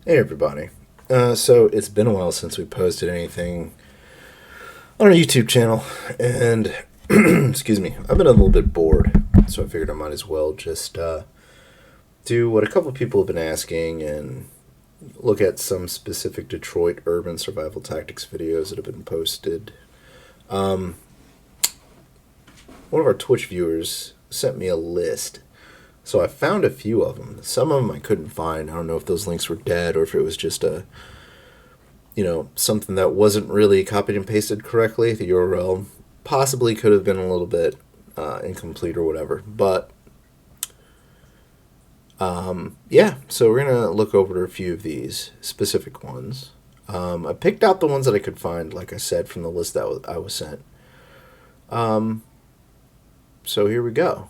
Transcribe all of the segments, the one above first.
Hey everybody. So it's been a while since we posted anything on our YouTube channel, and excuse me, I've been a little bit bored, so I figured I might as well just do what a couple of people have been asking and look at some specific Detroit urban survival tactics videos that have been posted. Um, One of our Twitch viewers sent me a list, so I found a few of them. Some of them I couldn't find. I don't know if those links were dead or if it was just something that wasn't really copied and pasted correctly. The URL possibly could have been a little bit incomplete or whatever. But yeah, so we're going to look over a few of these specific ones. I picked out the ones that I could find, like I said, from the list that I was sent. So here we go.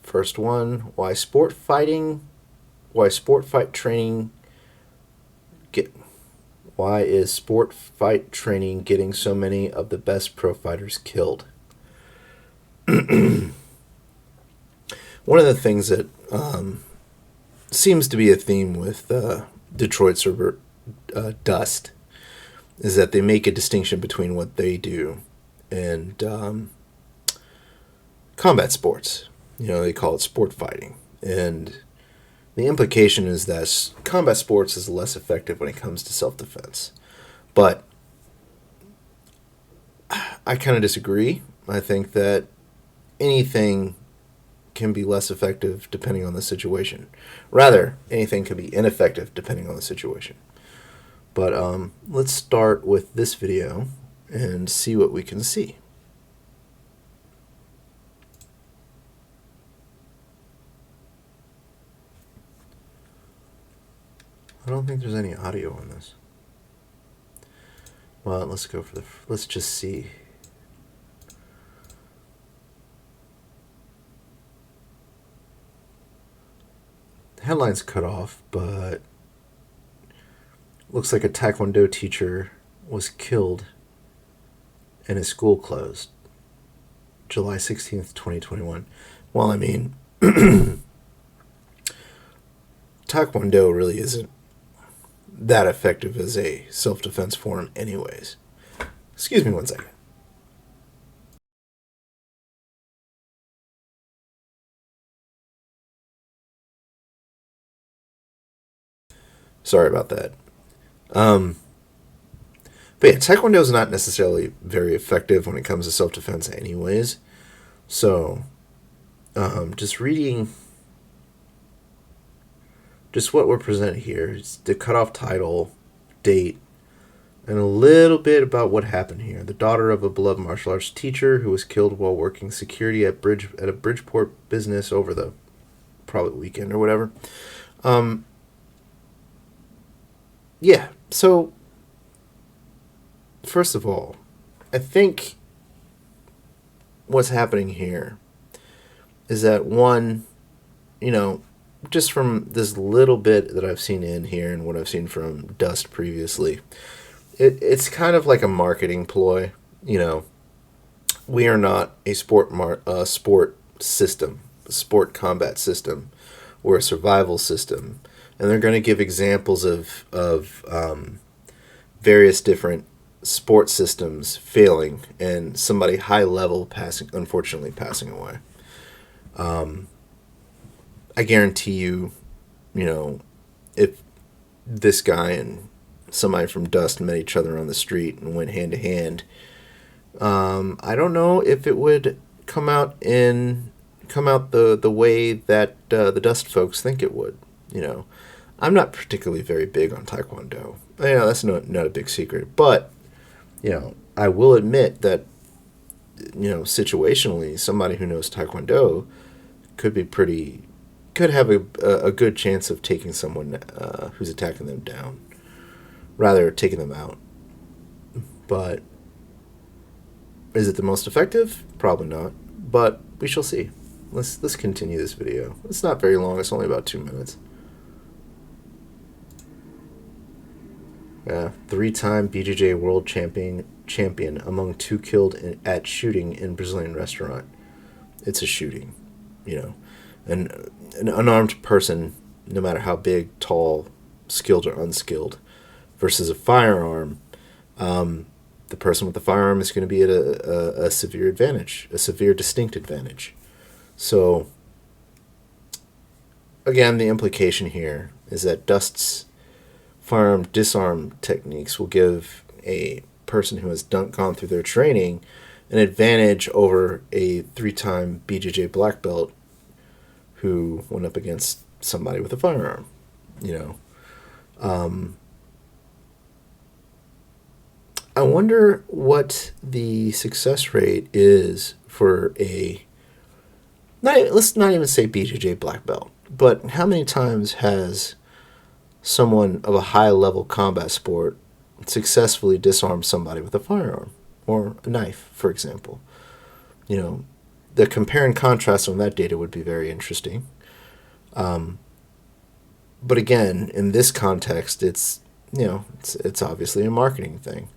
First one, why sport fight training get why is sport fight training getting so many of the best pro fighters killed? One of the things that seems to be a theme with Detroit server Dust is that they make a distinction between what they do and combat sports. They call it sport fighting. And the implication is that combat sports is less effective when it comes to self-defense. But I kind of disagree. I think that anything can be less effective depending on the situation. Rather, anything can be ineffective depending on the situation. But let's start with this video and see what we can see. I don't think there's any audio on this. Well, let's just see. The headline's cut off, but looks like a Taekwondo teacher was killed and his school closed. July 16th, 2021. Well, I mean, Taekwondo really isn't that effective as a self-defense form anyways. Excuse me one second. Sorry about that. But yeah, Taekwondo is not necessarily very effective when it comes to self-defense anyways. So, just reading just what we're presented here is the cutoff title, date, and a little bit about what happened here. The daughter of a beloved martial arts teacher who was killed while working security at a Bridgeport business over the probably weekend or whatever. Yeah, so first of all, I think what's happening here is that one, just from this little bit that I've seen in here and what I've seen from Dust previously, it's kind of like a marketing ploy. We are not a sport system, a sport combat system, or a survival system, and they're going to give examples of various different sport systems failing and somebody high level unfortunately passing away. I guarantee you, if this guy and somebody from Dust met each other on the street and went hand to hand, I don't know if it would come out the way that the Dust folks think it would. I'm not particularly very big on Taekwondo. That's not a big secret, but I will admit that situationally, somebody who knows Taekwondo could have a good chance of taking someone who's attacking them down, rather taking them out. But is it the most effective? Probably not. But we shall see. Let's continue this video. It's not very long. It's only about 2 minutes. Three-time BJJ world champion among two killed at shooting in Brazilian restaurant. It's a shooting, and an unarmed person no matter how big, tall, skilled or unskilled, versus a firearm, the person with the firearm is going to be at a severe advantage, a severe distinct advantage. So, again, the implication here is that Dust's firearm disarm techniques will give a person who has gone through their training an advantage over a 3-time BJJ black belt who went up against somebody with a firearm. I wonder what the success rate is for let's not even say BJJ black belt, but how many times has someone of a high level combat sport successfully disarmed somebody with a firearm or a knife, for example? The compare and contrast on that data would be very interesting. But again, in this context, it's obviously a marketing thing.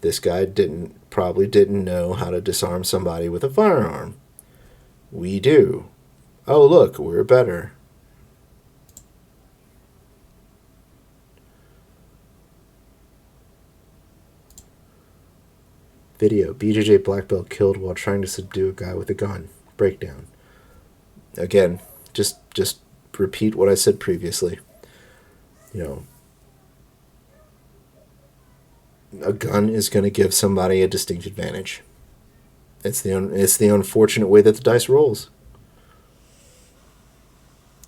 This guy probably didn't know how to disarm somebody with a firearm. We do. Oh, look, we're better. Video: BJJ black belt killed while trying to subdue a guy with a gun. Breakdown. Again, just repeat what I said previously. A gun is going to give somebody a distinct advantage. It's the unfortunate way that the dice rolls.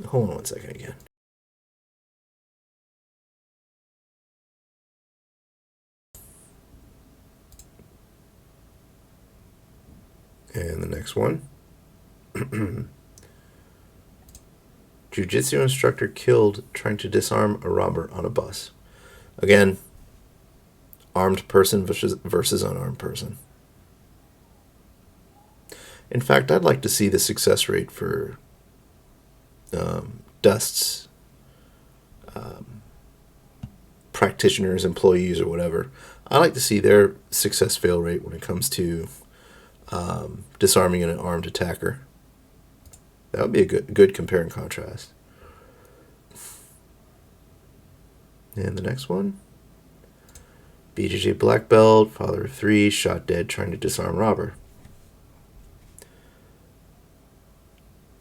Hold on one second again. And the next one. Jiu-jitsu instructor killed trying to disarm a robber on a bus. Again, armed person versus unarmed person. In fact, I'd like to see the success rate for Dust's practitioners, employees, or whatever. I like to see their success fail rate when it comes to disarming an armed attacker. That would be a good compare and contrast. And the next one. BJJ black belt, father of 3, shot dead trying to disarm robber.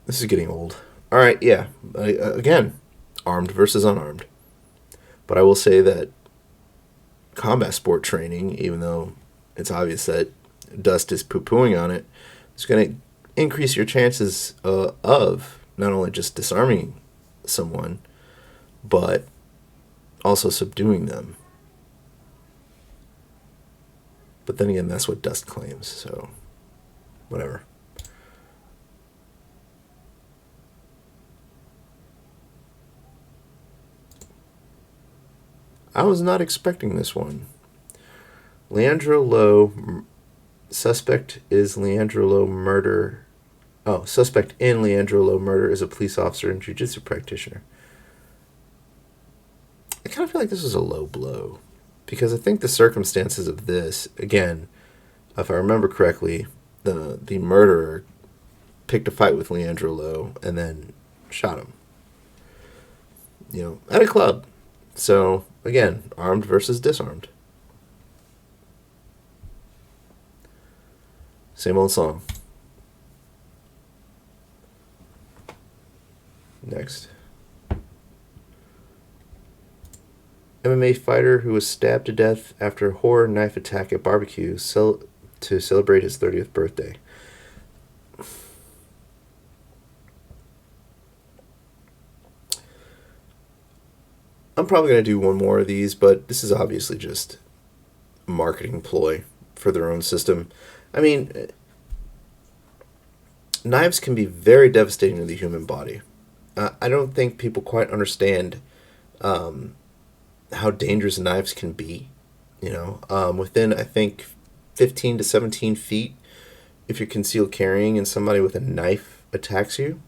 This is getting old. All right, yeah. Again, armed versus unarmed. But I will say that combat sport training, even though it's obvious that Dust is poo-pooing on it, is going to increase your chances of not only just disarming someone, but also subduing them. But then again, that's what Dust claims, so whatever. I was not expecting this one. Leandro Lowe, suspect in Leandro Lowe murder is a police officer and jiu-jitsu practitioner. I kind of feel like this was a low blow, because I think the circumstances of this, again, if I remember correctly, the murderer picked a fight with Leandro Lowe and then shot him. At a club. So, again, armed versus disarmed. Same old song. Next. MMA fighter who was stabbed to death after a horror knife attack at barbecue to celebrate his 30th birthday. I'm probably going to do one more of these, but this is obviously just a marketing ploy for their own system. I mean, knives can be very devastating to the human body. I don't think people quite understand how dangerous knives can be. Within, I think, 15 to 17 feet, if you're concealed carrying and somebody with a knife attacks you,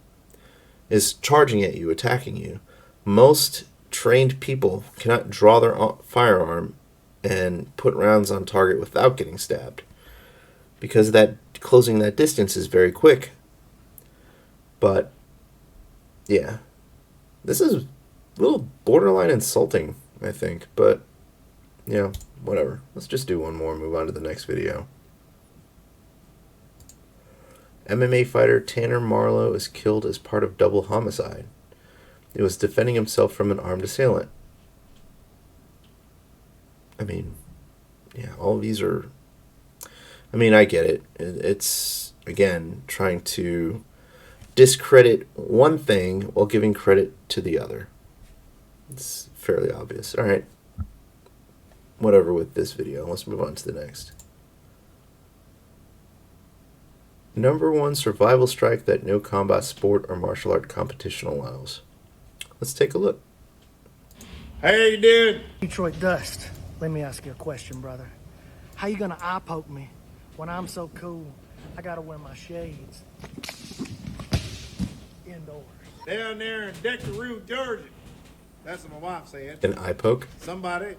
is charging at you, attacking you, most trained people cannot draw their firearm and put rounds on target without getting stabbed, because that closing that distance is very quick. But yeah, This is a little borderline insulting, I think, but yeah, whatever. Let's just do one more and move on to the next video. MMA fighter Tanner Marlowe is killed as part of double homicide. He was defending himself from an armed assailant. I mean, yeah, all these are... I mean, I get it. It's, again, trying to discredit one thing while giving credit to the other. It's fairly obvious. All right. Whatever with this video. Let's move on to the next. #1 survival strike that no combat sport or martial art competition allows. Let's take a look. Hey, you doing? Detroit Dust, let me ask you a question, brother. How you gonna eye poke me when I'm so cool I gotta wear my shades indoors? Down there in Deckaroo, Georgia. That's what my wife said. An eye poke? Somebody,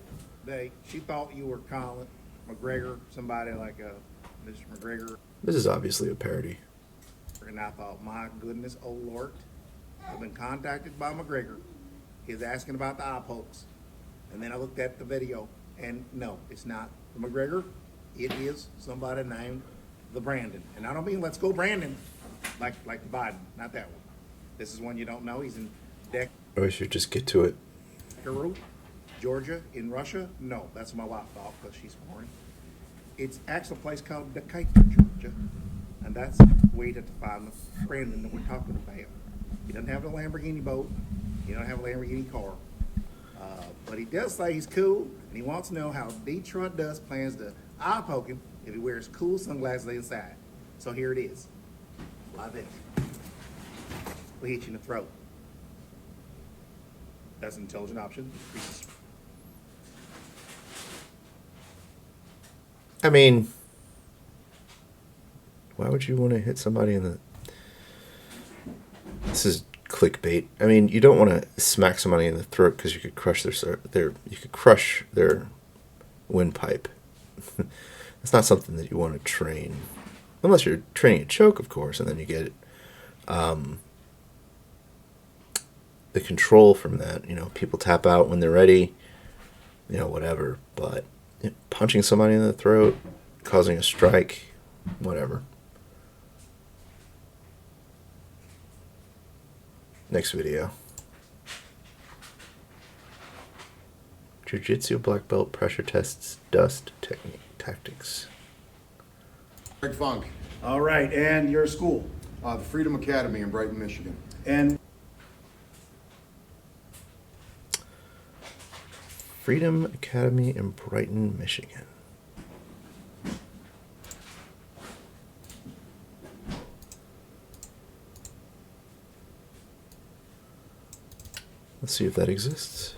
she thought you were Colin McGregor, somebody like Mr. McGregor. This is obviously a parody. And I thought, my goodness, oh Lord, I've been contacted by McGregor. He's asking about the eye pokes. And then I looked at the video, and no, it's not the McGregor. It is somebody named the Brandon. And I don't mean let's go Brandon, like the Biden, not that one. This is one you don't know. He's in Or we should just get to it. Deckaroo, Georgia, in Russia. No, that's what my wife thought because she's foreign. It's actually a place called Decatur, Georgia. And that's where you have to find the Brandon that we're talking about. He doesn't have a Lamborghini boat. He don't have a Lamborghini car. But he does say he's cool, and he wants to know how Detroit Dust plans to eye poke him if he wears cool sunglasses inside. So here it is. Like this. We'll hit you in the throat. That's an intelligent option. I mean, why would you want to hit somebody in the... This is clickbait. I mean, you don't want to smack somebody in the throat because you could crush their windpipe. It's not something that you want to train, unless you're training a choke, of course, and then you get the control from that. You know, people tap out when they're ready. You know, whatever. But punching somebody in the throat, causing a strike, whatever. Next video. Jiu-Jitsu black belt pressure tests dust tactics. Greg Funk. All right, and your school? The Freedom Academy in Brighton, Michigan. And Freedom Academy in Brighton, Michigan. Let's see if that exists.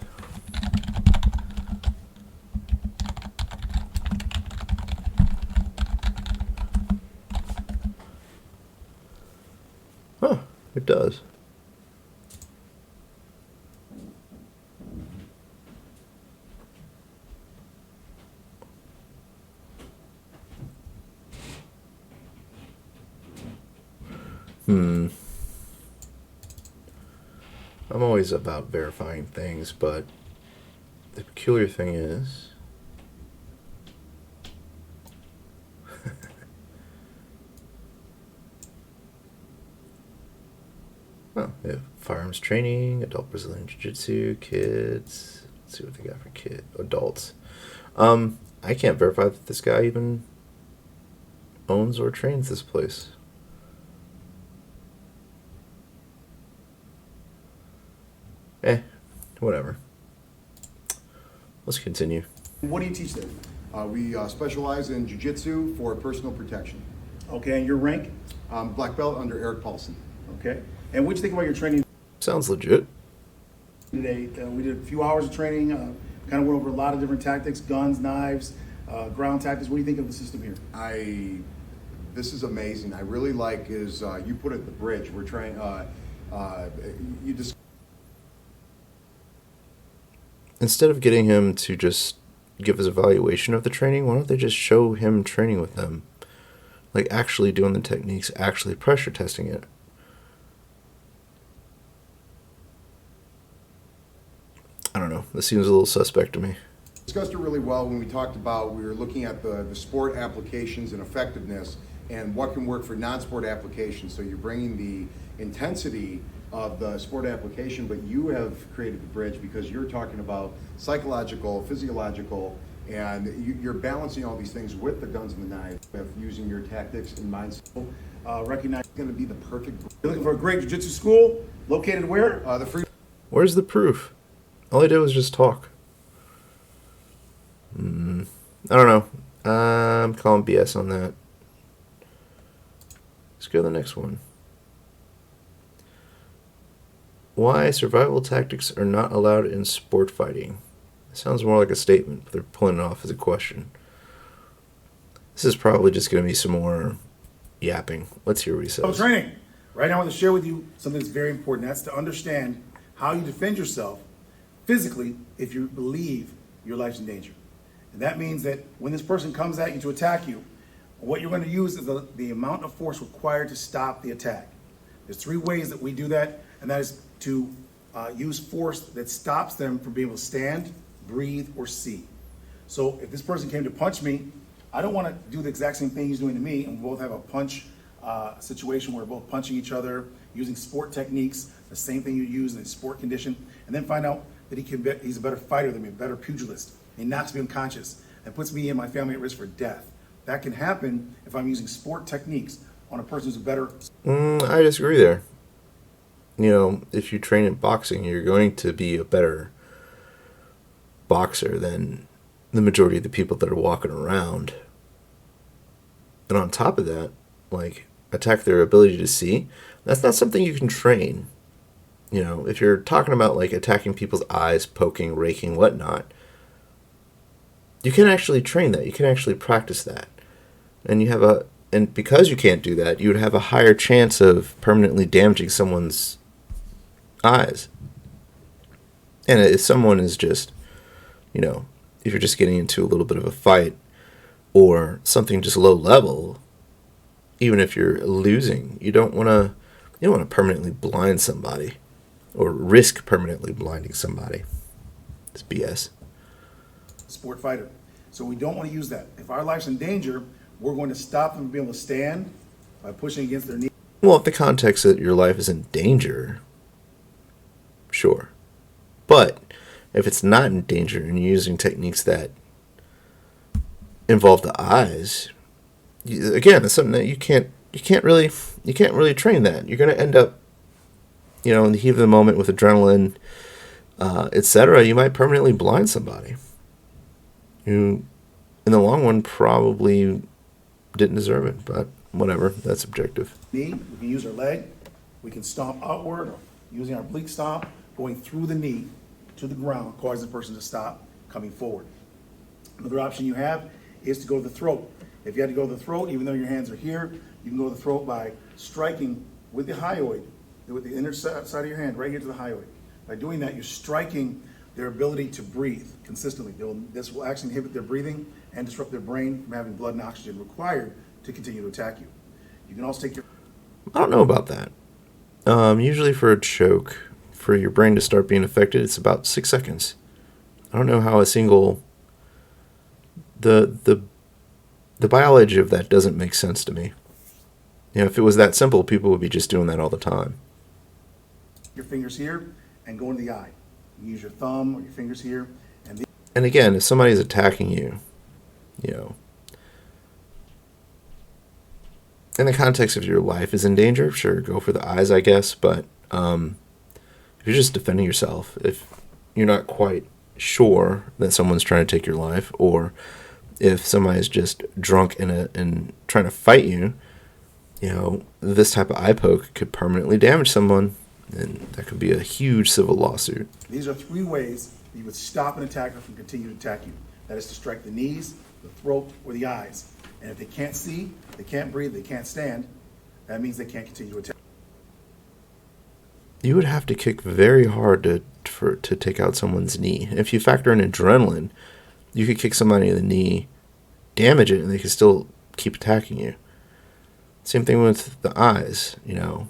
Huh, it does. I'm always about verifying things, but the peculiar thing is oh, they have firearms training, adult Brazilian Jiu-Jitsu, kids. Let's see what they got for adults. I can't verify that this guy even owns or trains this place. Whatever. Let's continue. what do you teach there? We specialize in jiu-jitsu for personal protection. Okay, and your rank? Black belt under Eric Paulson. Okay. And what do you think about your training Sounds legit. today? We did a few hours of training, kind of went over a lot of different tactics, guns, knives, ground tactics. What do you think of the system here? This is amazing. I really like is you put it the bridge. We're trying. You just. Instead of getting him to just give his evaluation of the training, why don't they just show him training with them? Like actually doing the techniques, actually pressure testing it. know. This seems a little suspect to me. Discussed it really well when we talked about, we were looking at the sport applications and effectiveness and what can work for non-sport applications. So you're bringing the intensity of the sport application, but you have created the bridge because you're talking about psychological, physiological, and you're balancing all these things with the guns and the knives, using your tactics and mindset. Recognize it's going to be the perfect. You're looking for a great jiu-jitsu school located where? The free. Where's the proof? All he did was just talk. I don't know. I'm calling BS on that. Let's go to the next one. Why survival tactics are not allowed in sport fighting? It sounds more like a statement, but they're pulling it off as a question. This is probably just going to be some more yapping. Let's hear what he says. Training. Right now I want to share with you something that's very important. That's to understand how you defend yourself physically if you believe your life's in danger. And that means that when this person comes at you to attack you, what you're going to use is the amount of force required to stop the attack. There's 3 ways that we do that, and that is to use force that stops them from being able to stand, breathe, or see. So if this person came to punch me, I don't want to do the exact same thing he's doing to me, and we both have a punch situation where we're both punching each other, using sport techniques, the same thing you use in a sport condition, and then find out that he's a better fighter than me, a better pugilist. He knocks me unconscious and puts me and my family at risk for death. That can happen if I'm using sport techniques on a person who's a better. I disagree there. You know, if you train in boxing, you're going to be a better boxer than the majority of the people that are walking around. And on top of that, like, attack their ability to see, that's not something you can train. You know, if you're talking about, like, attacking people's eyes, poking, raking, whatnot, you can actually train that. You can actually practice that. And because you can't do that, you would have a higher chance of permanently damaging someone's eyes. And if someone is just, you know, if you're just getting into a little bit of a fight or something just low level, even if you're losing, you don't want to permanently blind somebody or risk permanently blinding somebody. It's BS. Sport fighter. So we don't want to use that. If our life's in danger, we're going to stop them from being able to stand by pushing against their knee. Well, if the context that your life is in danger, sure. But if it's not in danger and you're using techniques that involve the eyes, again, it's something that you can't really train that. You're going to end up, you know, in the heat of the moment with adrenaline, etc. You might permanently blind somebody who, in the long run, probably didn't deserve it. But whatever, that's subjective. Knee, we can use our leg. We can stomp outward, or using our oblique stomp, going through the knee to the ground, causing the person to stop coming forward. Another option you have is to go to the throat. If you had to go to the throat, even though your hands are here, you can go to the throat by striking with the hyoid, with the inner side of your hand, right here to the hyoid. By doing that, you're striking their ability to breathe consistently. This will actually inhibit their breathing and disrupt their brain from having blood and oxygen required to continue to attack you. You can also take your... I don't know about that. Usually for a choke, for your brain to start being affected, it's about 6 seconds. I don't know how a single... The biology of that doesn't make sense to me. You know, if it was that simple, people would be just doing that all the time. Your fingers here and go into the eye. You use your thumb or your fingers here. And again, if somebody's attacking you, you know, in the context of your life is in danger, sure, go for the eyes, I guess. But if you're just defending yourself, if you're not quite sure that someone's trying to take your life, or if somebody's just drunk and trying to fight you, you know, this type of eye poke could permanently damage someone, and that could be a huge civil lawsuit. These are 3 ways that you would stop an attacker from continuing to attack you. That is to strike the knees, the throat, or the eyes. And if they can't see, they can't breathe, they can't stand, that means they can't continue to attack. You would have to kick very hard to take out someone's knee. If you factor in adrenaline, you could kick somebody in the knee, damage it, and they could still keep attacking you. Same thing with the eyes, you know.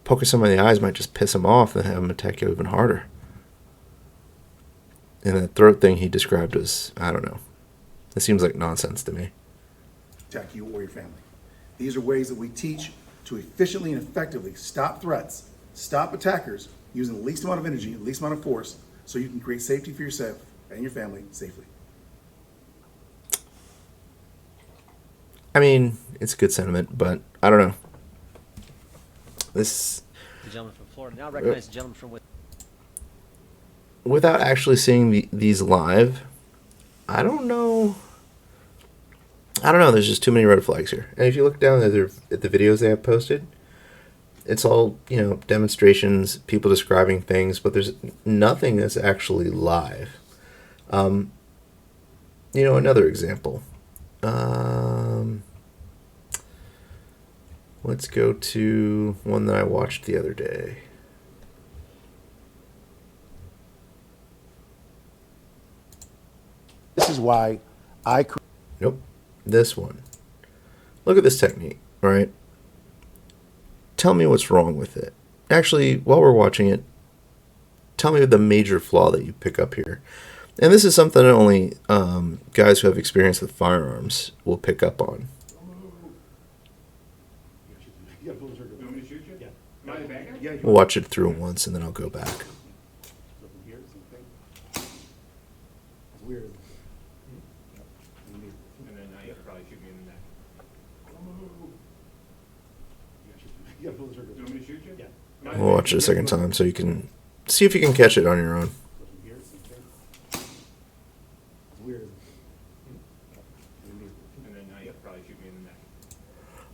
Poking somebody in the eyes might just piss them off and have them attack you even harder. And that throat thing he described as, I don't know. It seems like nonsense to me. Attack you or your family. These are ways that we teach to efficiently and effectively stop threats, stop attackers using the least amount of energy, the least amount of force, so you can create safety for yourself and your family safely. I mean, it's a good sentiment, but I don't know. This, The gentleman from Florida. Now recognize the gentleman from without actually seeing these live, I don't know. There's just too many red flags here. And if you look down at the videos they have posted, it's all, demonstrations, people describing things, but there's nothing that's actually live. Another example. Let's go to one that I watched the other day. This is why Nope. This one. Look at this technique, right? Tell me what's wrong with it. Actually, while we're watching it, tell me the major flaw that you pick up here. And this is something that only guys who have experience with firearms will pick up on. We'll watch it through once and then I'll go back. We'll watch it a second time so you can see if you can catch it on your own.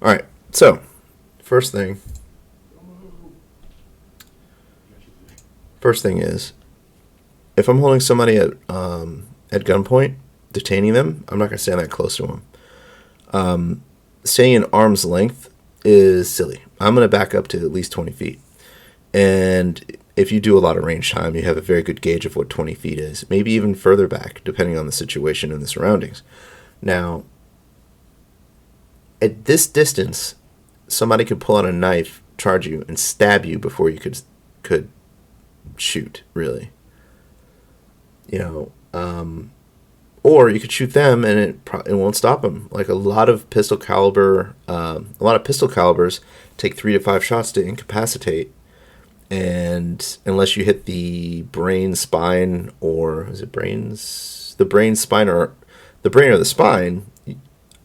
Alright, so first thing is, if I'm holding somebody at gunpoint, detaining them, I'm not going to stand that close to them. Staying in arm's length is silly. I'm going to back up to at least 20 feet. And if you do a lot of range time, you have a very good gauge of what 20 feet is. Maybe even further back, depending on the situation and the surroundings. Now, at this distance, somebody could pull out a knife, charge you, and stab you before you could shoot, really. Or you could shoot them and it won't stop them. Like a lot of pistol calibers take 3 to 5 shots to incapacitate. And unless you hit the brain, spine, or is it brains? The brain, spine, or the brain or the spine,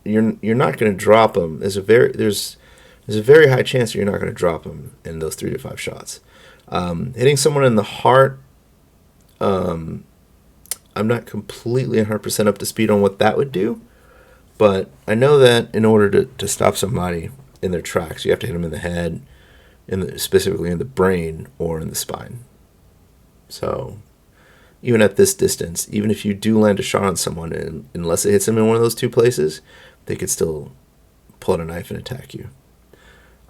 you're not going to drop them. There's a very high chance you're not going to drop them in those 3 to 5 shots. Hitting someone in the heart, I'm not completely 100% up to speed on what that would do, but I know that in order to stop somebody in their tracks, you have to hit them in the head, specifically in the brain or in the spine. So even at this distance, even if you do land a shot on someone, and unless it hits them in one of those two places, they could still pull out a knife and attack you.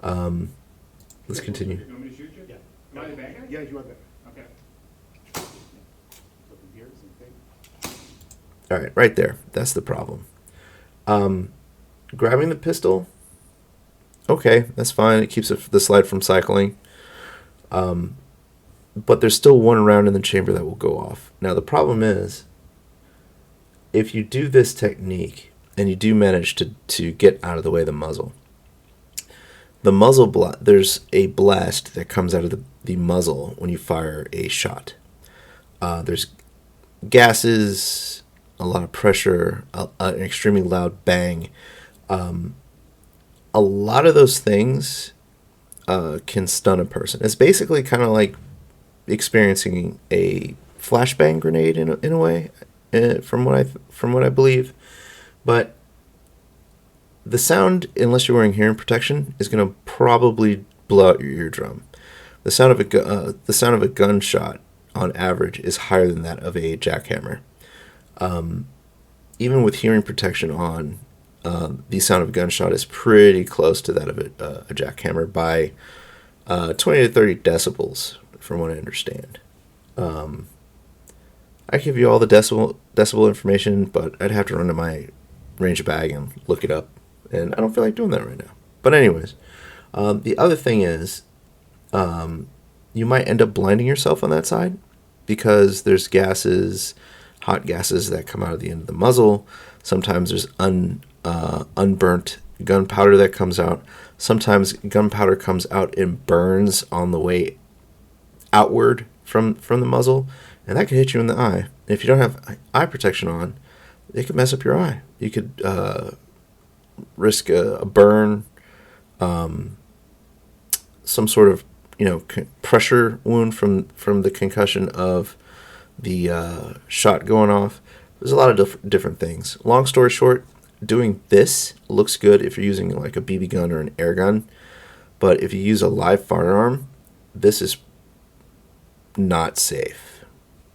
Let's continue. You want me to shoot you? Yeah. Am I the bad guy? Yeah, you are that. Okay. All right, right there. That's the problem. Grabbing the pistol, okay, that's fine. It keeps the slide from cycling. But there's still one round in the chamber that will go off. Now, the problem is, if you do this technique and you do manage to get out of the way of the muzzle, there's a blast that comes out of the muzzle when you fire a shot. There's gases, a lot of pressure, an extremely loud bang. A lot of those things can stun a person. It's basically kind of like experiencing a flashbang grenade in a way, from what I believe. But the sound, unless you're wearing hearing protection, is going to probably blow out your eardrum. The sound of a gunshot, on average, is higher than that of a jackhammer. Even with hearing protection on, the sound of a gunshot is pretty close to that of a jackhammer by 20 to 30 decibels, from what I understand. I give you all the decibel information, but I'd have to run to my range bag and look it up, and I don't feel like doing that right now. But anyways, the other thing is, you might end up blinding yourself on that side, because there's gases, hot gases that come out of the end of the muzzle. Sometimes there's unburnt gunpowder that comes out. Sometimes gunpowder comes out and burns on the way outward from the muzzle, and that can hit you in the eye. If you don't have eye protection on, it could mess up your eye. You could risk a burn, some sort of pressure wound from the concussion of the shot going off. There's a lot of different things. Long story short, doing this looks good if you're using like a BB gun or an air gun, but if you use a live firearm, this is not safe.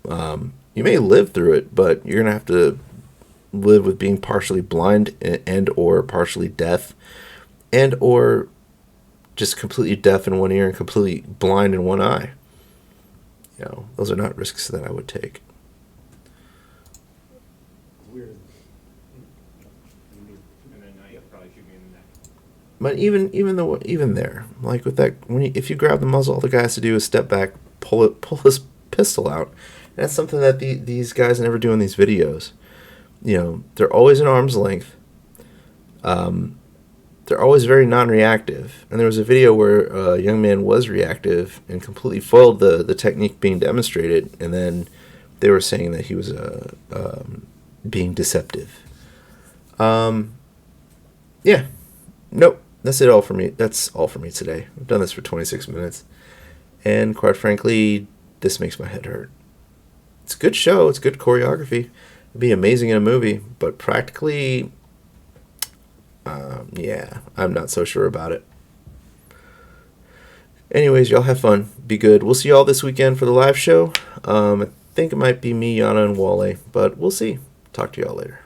You may live through it, but you're gonna have to live with being partially blind and or partially deaf, and or just completely deaf in one ear and completely blind in one eye. Those are not risks that I would take. Weird. And then you probably shoot me in the neck. But even there, like with that, if you grab the muzzle, all the guy has to do is step back, pull his pistol out. And that's something that these guys never do in these videos. They're always an arm's length. They're always very non-reactive. And there was a video where a young man was reactive and completely foiled the technique being demonstrated. And then they were saying that he was being deceptive. Yeah. Nope. That's all for me. That's all for me today. I've done this for 26 minutes. And quite frankly, this makes my head hurt. It's a good show. It's good choreography. It'd be amazing in a movie. But practically, yeah, I'm not so sure about it. Anyways, y'all have fun. Be good. We'll see y'all this weekend for the live show. I think it might be me, Yana, and Wale. But we'll see. Talk to y'all later.